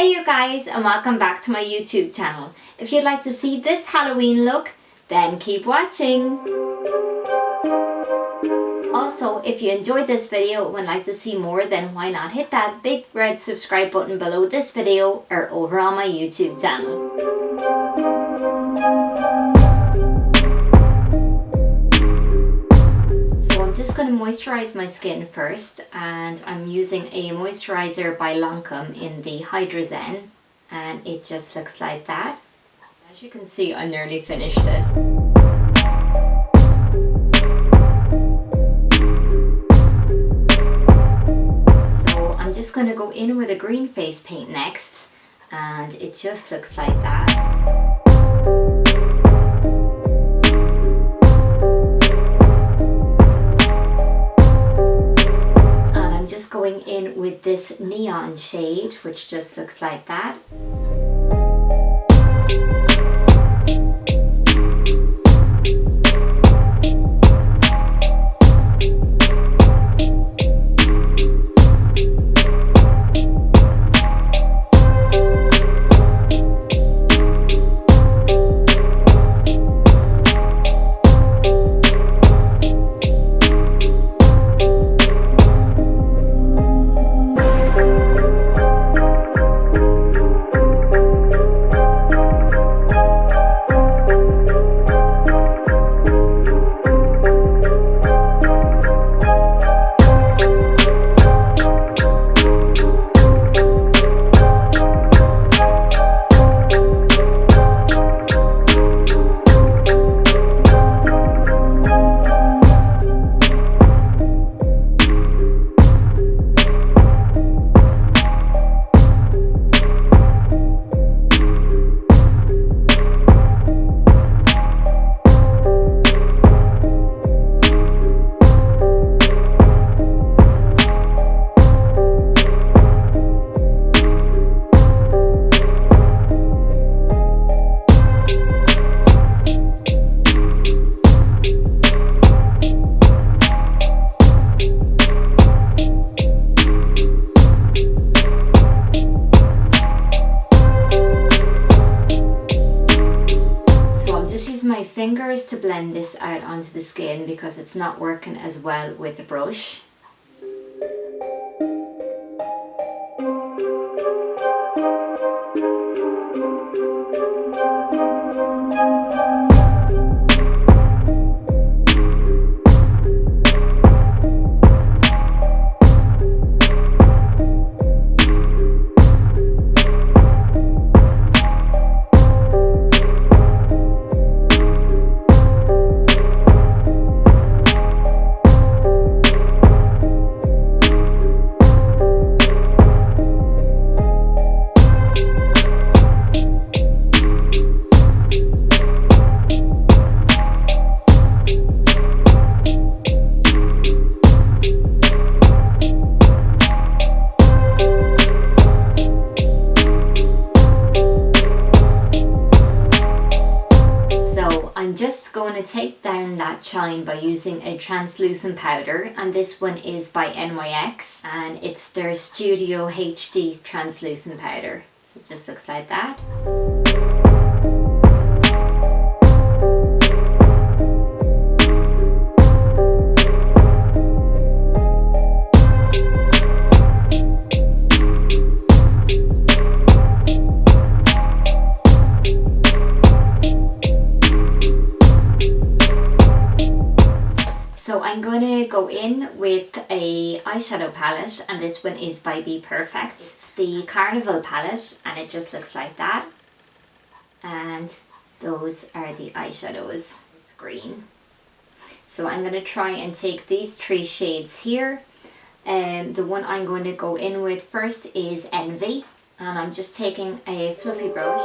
Hey you guys, and welcome back to my YouTube channel. If you'd like to see this Halloween look, then keep watching. Also, if you enjoyed this video and would like to see more, then why not hit that big red subscribe button below this video or over on my YouTube channel. I'm just going to moisturize my skin first, and I'm using a moisturizer by Lancome in the Hydra Zen, and it just looks like that. As you can see, I nearly finished it. So I'm just going to go in with a green face paint next, and it just looks like that. Going in with this neon shade, which just looks like that. My fingers to blend this out onto the skin because it's not working as well with the brush. I'm just going to take down that shine by using a translucent powder, and this one is by NYX and it's their Studio HD translucent powder. So it just looks like that. So I'm going to go in with a eyeshadow palette, and this one is by Be Perfect. It's the Carnival palette, and it just looks like that. And those are the eyeshadows. It's green. So I'm going to try and take these three shades here. And the one I'm going to go in with first is Envy, and I'm just taking a fluffy brush.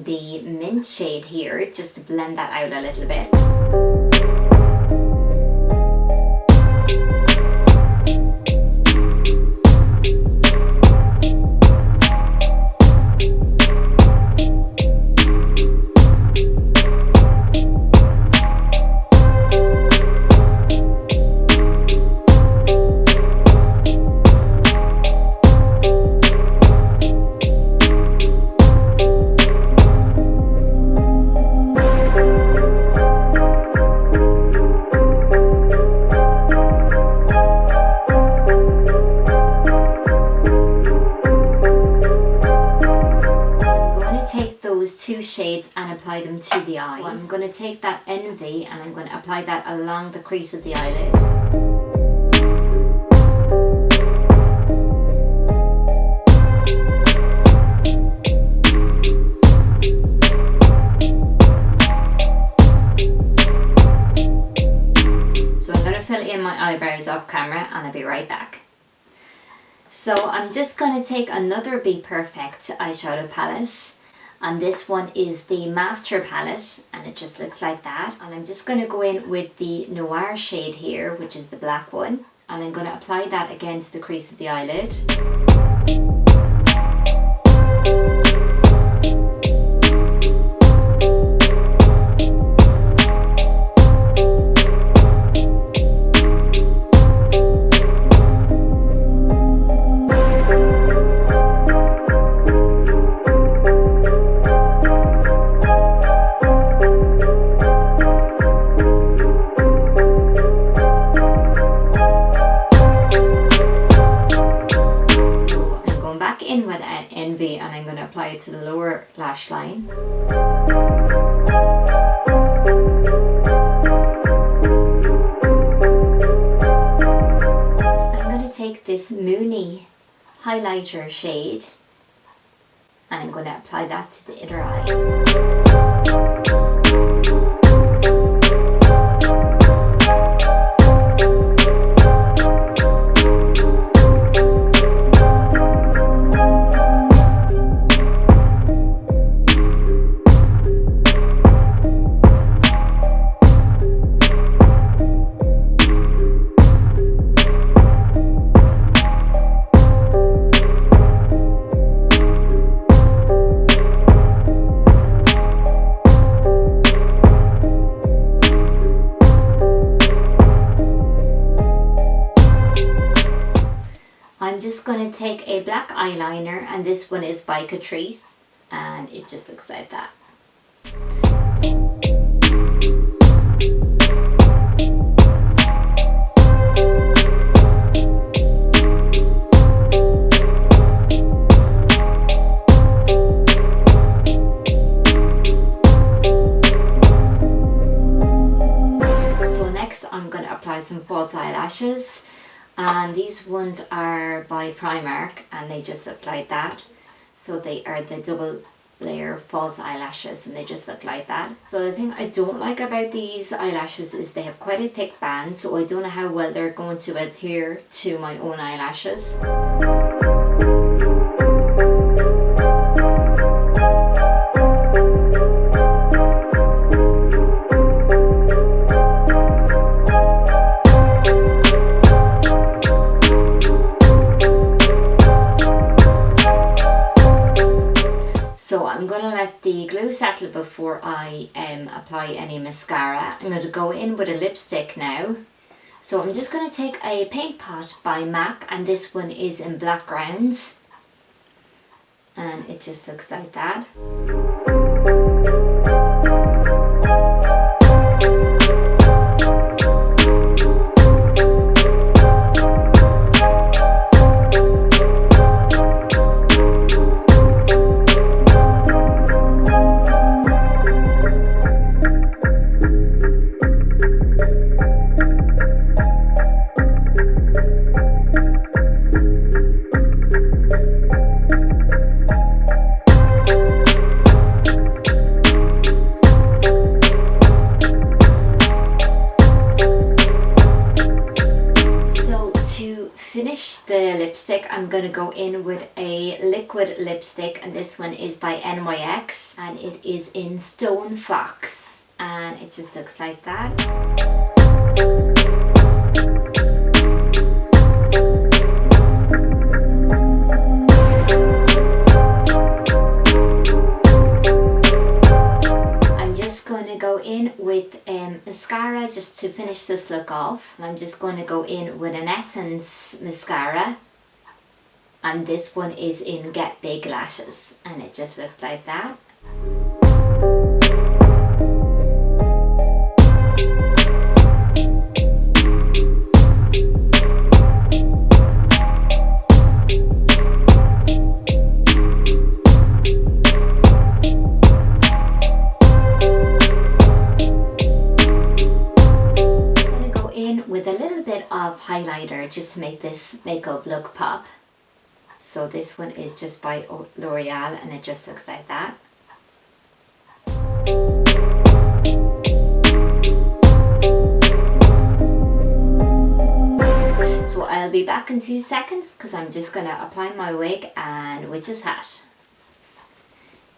taking the mint shade here just to blend that out a little bit. Two shades and apply them to the eyes. So I'm going to take that Envy and I'm going to apply that along the crease of the eyelid. So I'm going to fill in my eyebrows off camera and I'll be right back. So I'm just going to take another Be Perfect eyeshadow palette. And this one is the Master palette and it just looks like that. And I'm just going to go in with the Noir shade here, which is the black one. And I'm going to apply that again to the crease of the eyelid. Envy and I'm going to apply it to the lower lash line. I'm going to take this Moony highlighter shade and I'm going to apply that to the inner eye. I'm just going to take a black eyeliner and this one is by Catrice and it just looks like that. So next I'm going to apply some false eyelashes. And these ones are by Primark and they just look like that. So they are the double layer false eyelashes and they just look like that. So the thing I don't like about these eyelashes is they have quite a thick band, so I don't know how well they're going to adhere to my own eyelashes. So I'm going to let the glue settle before I apply any mascara. I'm going to go in with a lipstick now. So I'm just going to take a paint pot by MAC and this one is in black ground. And it just looks like that. I'm going to go in with a liquid lipstick, and this one is by NYX and it is in Stone Fox, and it just looks like that. Going to go in with mascara just to finish this look off, and I'm just going to go in with an Essence mascara, and this one is in Get Big Lashes, and it just looks like that. With a little bit of highlighter just to make this makeup look pop. So this one is just by L'Oreal, and it just looks like that. So I'll be back in 2 seconds because I'm just going to apply my wig and witch's hat.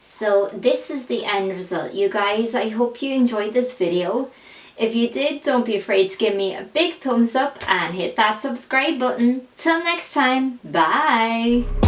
So this is the end result, you guys. I hope you enjoyed this video. If you did, don't be afraid to give me a big thumbs up and hit that subscribe button. Till next time, bye!